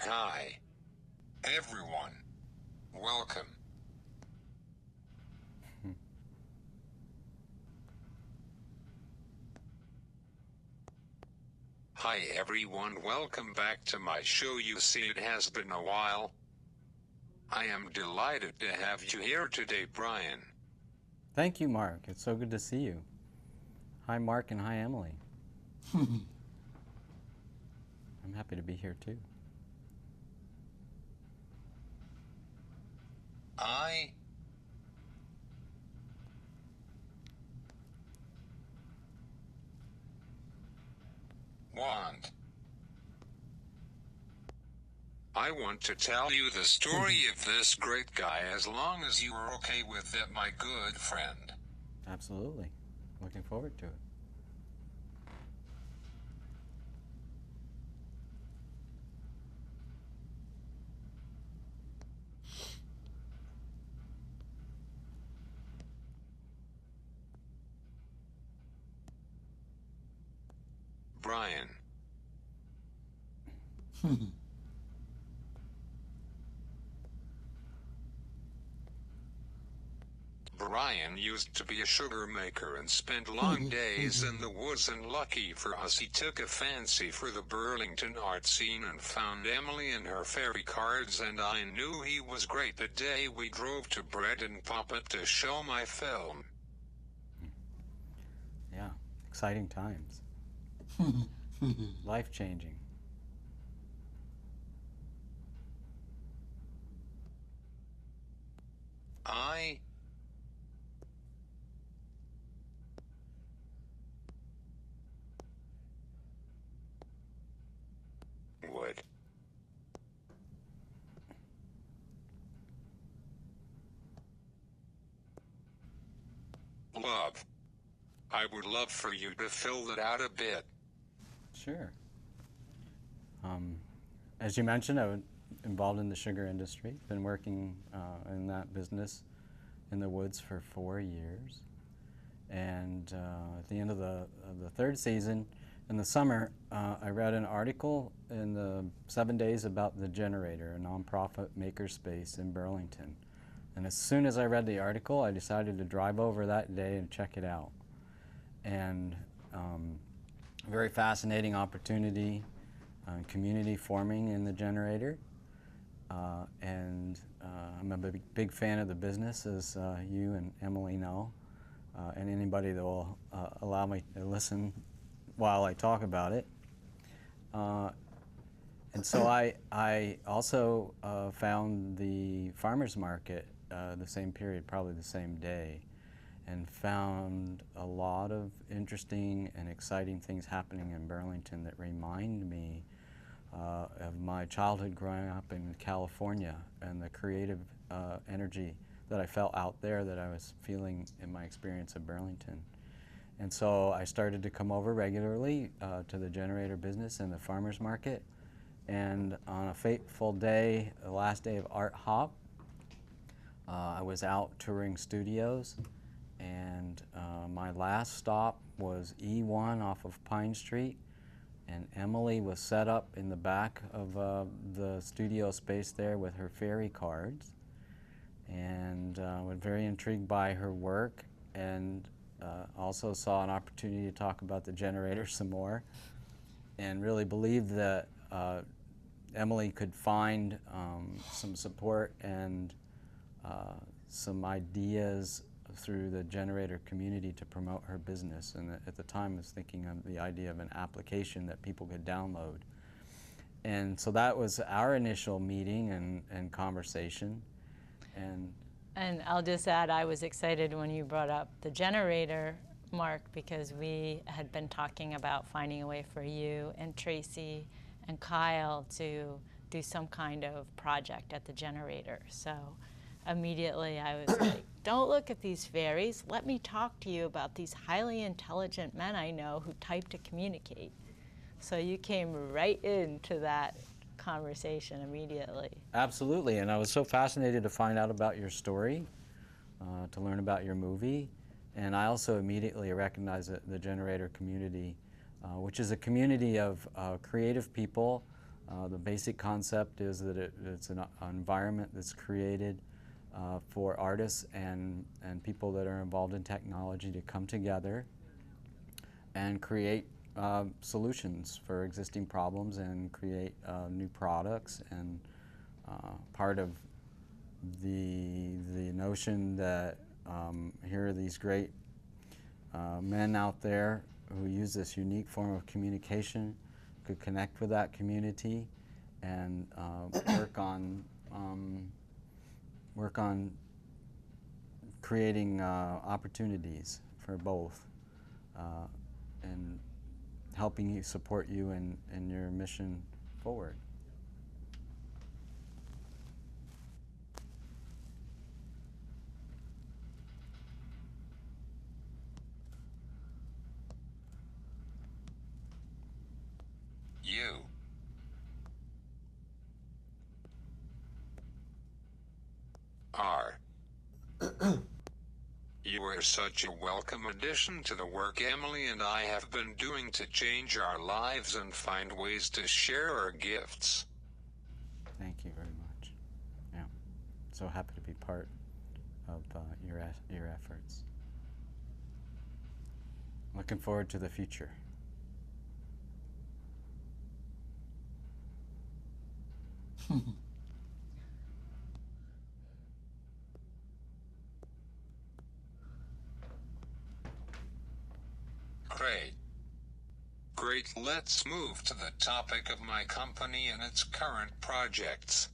Hi, everyone. Welcome. Hi everyone, welcome back to my show. You see, it has been a while. I am delighted to have you here today, Brian. Thank you, Mark. It's so good to see you. Hi, Mark, and hi, Emily. I'm happy to be here, too. I want to tell you the story of this great guy, as long as you are okay with it, my good friend. Absolutely. Looking forward to it. Brian. Brian used to be a sugar maker and spent long days in the woods, and lucky for us he took a fancy for the Burlington art scene and found Emily and her fairy cards, and I knew he was great the day we drove to Bread and Puppet to show my film. Yeah, exciting times. Life-changing. I would love. I would love for you to fill that out a bit. Sure. As you mentioned, I was involved in the sugar industry. Been working in that business in the woods for 4 years. And at the end of the third season, in the summer, I read an article in the 7 Days about the Generator, a nonprofit makerspace in Burlington. And as soon as I read the article, I decided to drive over that day and check it out. And very fascinating opportunity, community forming in the Generator. I'm a big fan of the business, as you and Emily know. And anybody that will allow me to listen while I talk about it. And so I also found the farmers market the same period, probably the same day, and found a lot of interesting and exciting things happening in Burlington that remind me of my childhood growing up in California and the creative energy that I felt out there that I was feeling in my experience of Burlington. And so I started to come over regularly to the Generator business and the farmers market. And on a fateful day, the last day of Art Hop, I was out touring studios, and my last stop was E1 off of Pine Street, and Emily was set up in the back of the studio space there with her fairy cards, and was very intrigued by her work, and also saw an opportunity to talk about the Generator some more, and really believed that Emily could find some support and some ideas through the Generator community to promote her business. And at the time I was thinking of the idea of an application that people could download. And so that was our initial meeting and conversation. And I'll just add, I was excited when you brought up the Generator, Mark, because we had been talking about finding a way for you and Tracy and Kyle to do some kind of project at the Generator. So immediately I was like, don't look at these fairies. Let me talk to you about these highly intelligent men I know who type to communicate. So you came right into that conversation immediately. Absolutely, and I was so fascinated to find out about your story, to learn about your movie, and I also immediately recognized the Generator community, which is a community of creative people The basic concept is that it's an environment that's created for artists and people that are involved in technology to come together and create solutions for existing problems and create new products. And part of the notion that here are these great men out there who use this unique form of communication, could connect with that community and work on creating opportunities for both and helping you, support you in your mission forward. You are. You are such a welcome addition to the work Emily and I have been doing to change our lives and find ways to share our gifts. Thank you very much. Yeah, so happy to be part of your efforts. Looking forward to the future. Great. Great, let's move to the topic of my company and its current projects.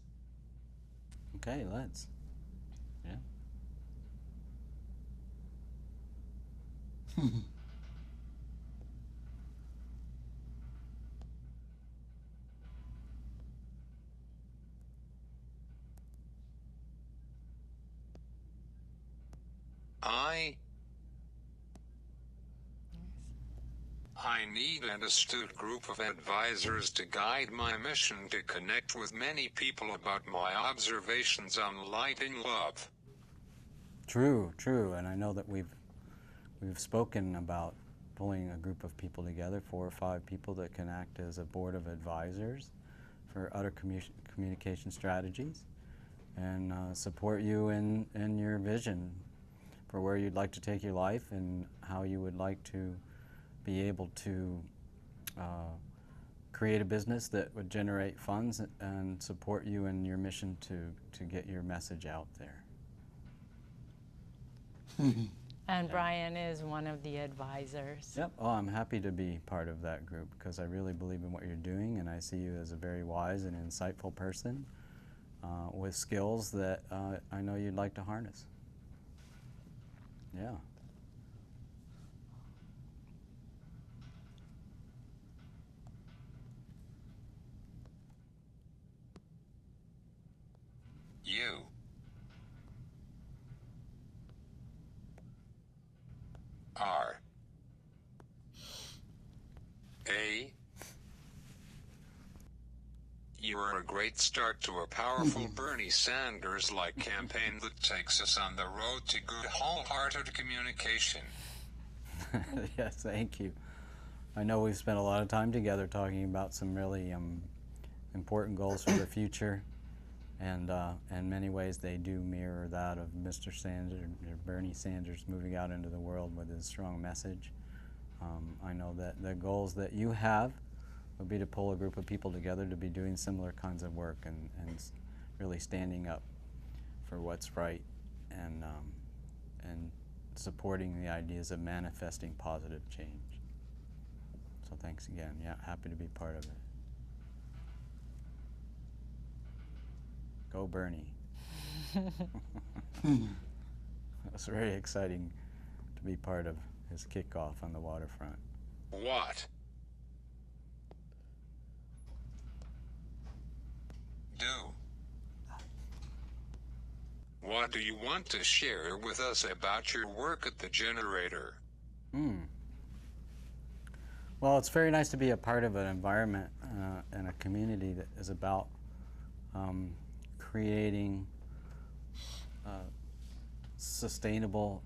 Okay, let's. Yeah. I need an astute group of advisors to guide my mission to connect with many people about my observations on lighting love. True, true, and I know that we've spoken about pulling a group of people together, 4 or 5 people that can act as a board of advisors for other communication strategies and support you in your vision for where you'd like to take your life and how you would like to be able to create a business that would generate funds and support you in your mission to get your message out there. And Brian is one of the advisors. Yep. Oh, I'm happy to be part of that group because I really believe in what you're doing, and I see you as a very wise and insightful person with skills that I know you'd like to harness. Yeah. You are You are a great start to a powerful Bernie Sanders-like campaign that takes us on the road to good wholehearted communication. Yes, thank you. I know we've spent a lot of time together talking about some really important goals for the future, and in many ways they do mirror that of Mr. Sanders, or Bernie Sanders, moving out into the world with his strong message. I know that the goals that you have would be to pull a group of people together to be doing similar kinds of work and really standing up for what's right and supporting the ideas of manifesting positive change. So thanks again. Yeah, happy to be part of it. Go Bernie. It was very exciting to be part of his kickoff on the waterfront. What do you want to share with us about your work at the generator? Well, it's very nice to be a part of an environment and a community that is about creating sustainable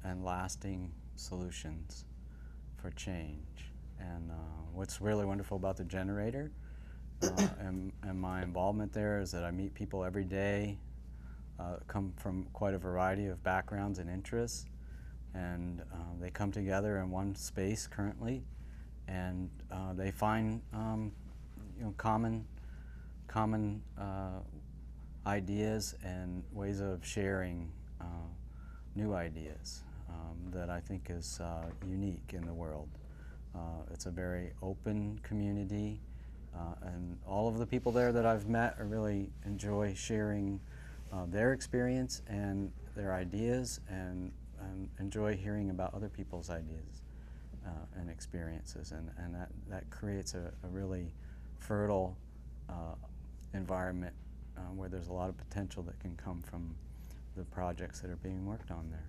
and lasting solutions for change. And what's really wonderful about the generator and my involvement there is that I meet people every day, come from quite a variety of backgrounds and interests, and they come together in one space currently, and they find common ideas and ways of sharing new ideas that I think is unique in the world. It's a very open community, and all of the people there that I've met really enjoy sharing their experience and their ideas, and enjoy hearing about other people's ideas and experiences, and that creates a really fertile environment where there's a lot of potential that can come from the projects that are being worked on there.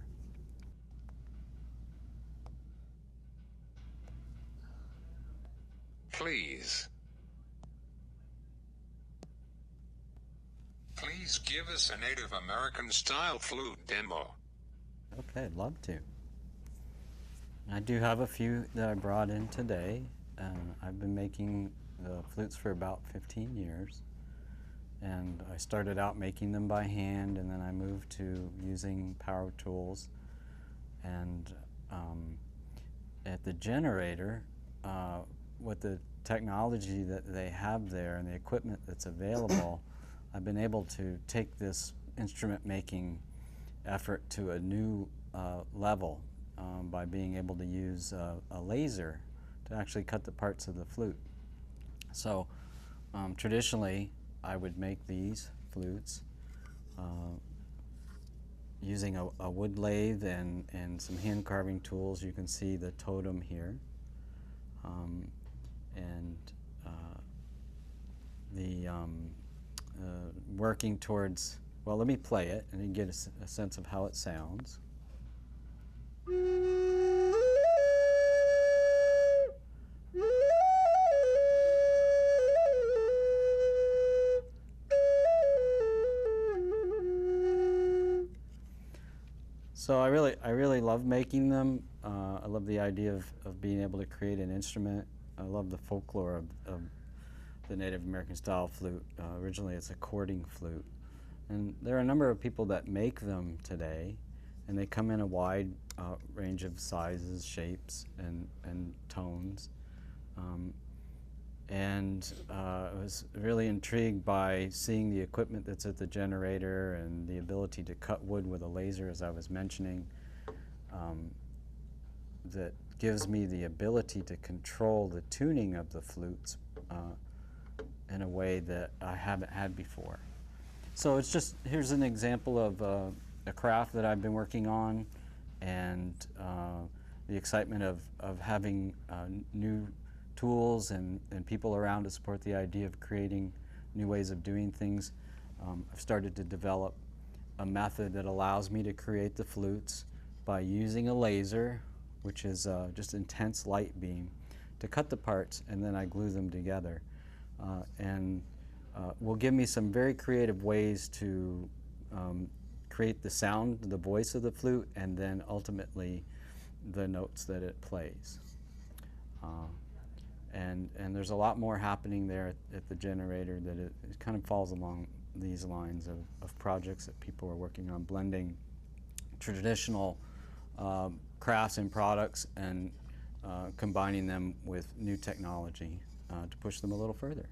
Please give us a Native American style flute demo. Okay, I'd love to. I do have a few that I brought in today. I've been making the flutes for about 15 years. And I started out making them by hand, and then I moved to using power tools. And at the generator, with the technology that they have there and the equipment that's available, I've been able to take this instrument making effort to a new level by being able to use a laser to actually cut the parts of the flute. So traditionally, I would make these flutes using a wood lathe and some hand carving tools. You can see the totem here. Working towards, well, let me play it and you get a sense of how it sounds. So I really love making them. I love the idea of being able to create an instrument. I love the folklore of the Native American style flute. Originally it's a cording flute. And there are a number of people that make them today, and they come in a wide range of sizes, shapes, and tones. I was really intrigued by seeing the equipment that's at the generator and the ability to cut wood with a laser, as I was mentioning, that gives me the ability to control the tuning of the flutes in a way that I haven't had before. So it's just, here's an example of a craft that I've been working on, and the excitement of having new tools and people around to support the idea of creating new ways of doing things. I've started to develop a method that allows me to create the flutes by using a laser, which is just intense light beam, to cut the parts, and then I glue them together. Will give me some very creative ways to create the sound, the voice of the flute, and then ultimately the notes that it plays. And there's a lot more happening there at the generator that it kind of falls along these lines of projects that people are working on, blending traditional crafts and products and combining them with new technology to push them a little further.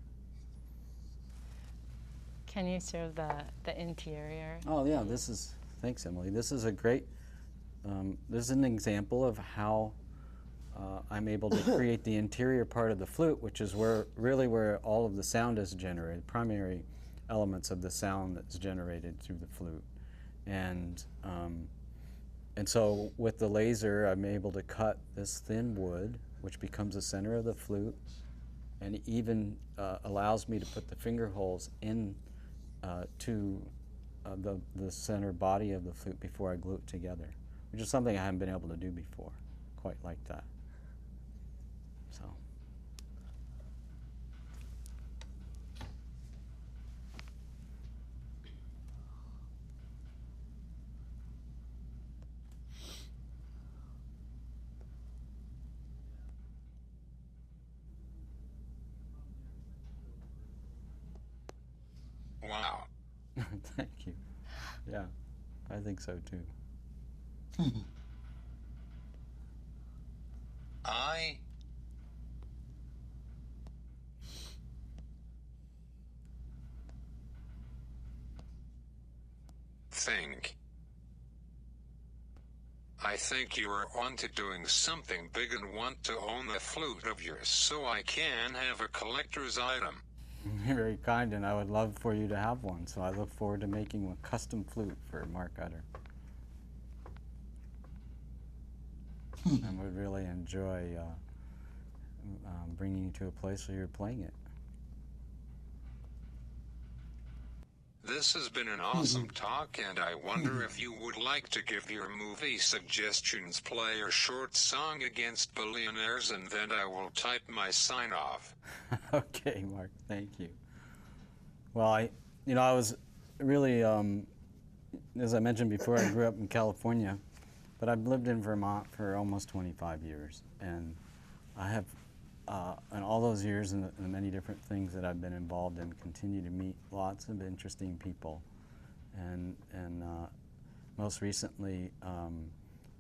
Can you show the interior? Oh yeah, thanks Emily. This is a great, this is an example of how I'm able to create the interior part of the flute, which is really where all of the sound is generated, primary elements of the sound that's generated through the flute. And so with the laser, I'm able to cut this thin wood, which becomes the center of the flute, and it even allows me to put the finger holes in to the center body of the flute before I glue it together, which is something I haven't been able to do before, quite like that. So. wow. Thank you. Yeah, I think so too. I think you are on to doing something big and want to own a flute of yours so I can have a collector's item. You're very kind, and I would love for you to have one, so I look forward to making a custom flute for Mark Utter. And would really enjoy bringing you to a place where you're playing it. This has been an awesome talk, and I wonder if you would like to give your movie suggestions, play a short song against billionaires, and then I will type my sign off. Okay, Mark, thank you. Well, I was really, as I mentioned before, I grew up in California, but I've lived in Vermont for almost 25 years, and I have, in all those years and the many different things that I've been involved in, continue to meet lots of interesting people, and most recently,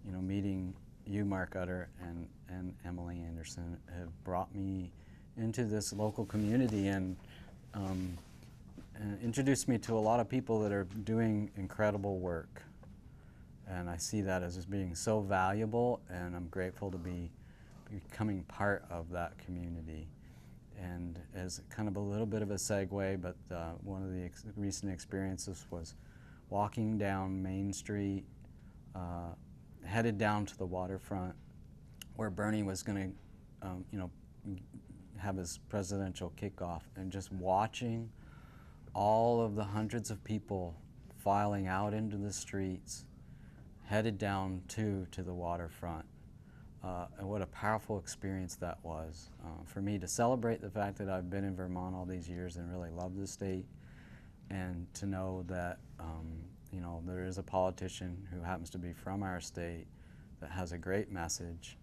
meeting you, Mark Utter, and Emily Anderson have brought me into this local community and introduced me to a lot of people that are doing incredible work. And I see that as being so valuable, and I'm grateful to be becoming part of that community. And as kind of a little bit of a segue, but one of the recent experiences was walking down Main Street, headed down to the waterfront, where Bernie was going to, have his presidential kickoff, and just watching all of the hundreds of people filing out into the streets, headed down to the waterfront. And what a powerful experience that was for me to celebrate the fact that I've been in Vermont all these years and really love the state, and to know that there is a politician who happens to be from our state that has a great message,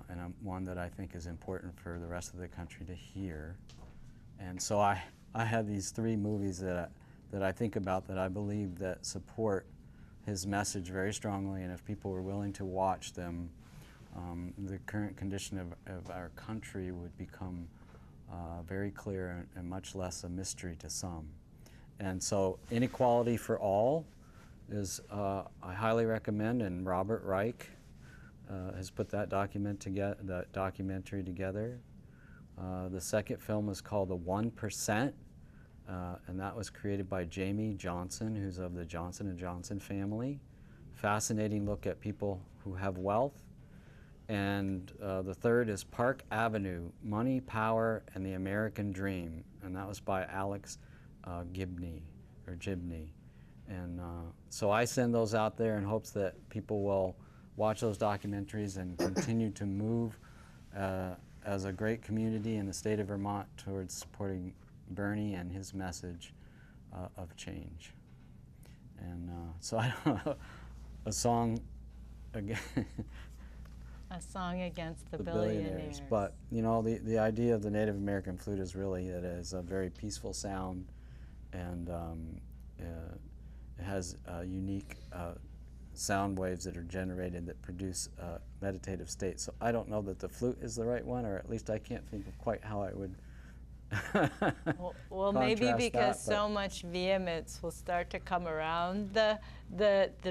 and one that I think is important for the rest of the country to hear. And so I have these three movies that I think about, that I believe that support his message very strongly, and if people were willing to watch them, the current condition of our country would become very clear and much less a mystery to some. And so Inequality for All is, I highly recommend, and Robert Reich has put that documentary together. The second film is called The 1%, and that was created by Jamie Johnson, who's of the Johnson & Johnson family. Fascinating look at people who have wealth. And the third is Park Avenue, Money, Power, and the American Dream, and that was by Alex Gibney. And so I send those out there in hopes that people will watch those documentaries and continue to move as a great community in the state of Vermont towards supporting Bernie and his message of change. And so I don't know, a song again. A song against the billionaires. But the idea of the Native American flute is really that it is a very peaceful sound, and it has unique sound waves that are generated that produce meditative states. So I don't know that the flute is the right one, or at least I can't think of quite how I would well maybe because so much vehemence will start to come around the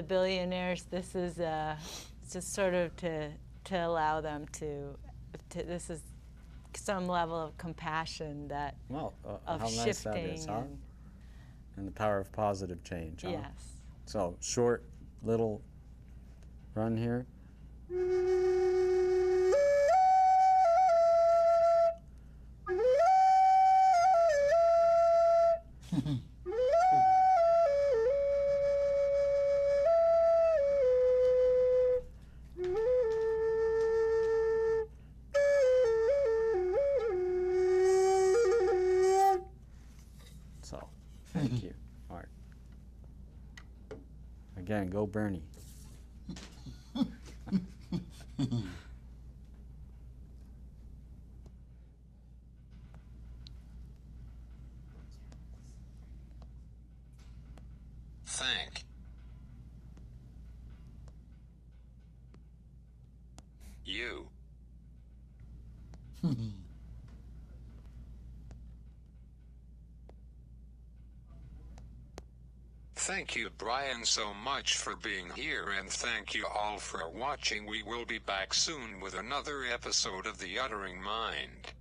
billionaires. This is just sort of to allow them to this is some level of compassion that of how shifting nice that is, huh? And the power of positive change, huh? Yes. So short little run here. So, thank you, Mark. Again, go Bernie. thank you. Thank you, Brian, so much for being here, and thank you all for watching. We will be back soon with another episode of The Uttering Mind.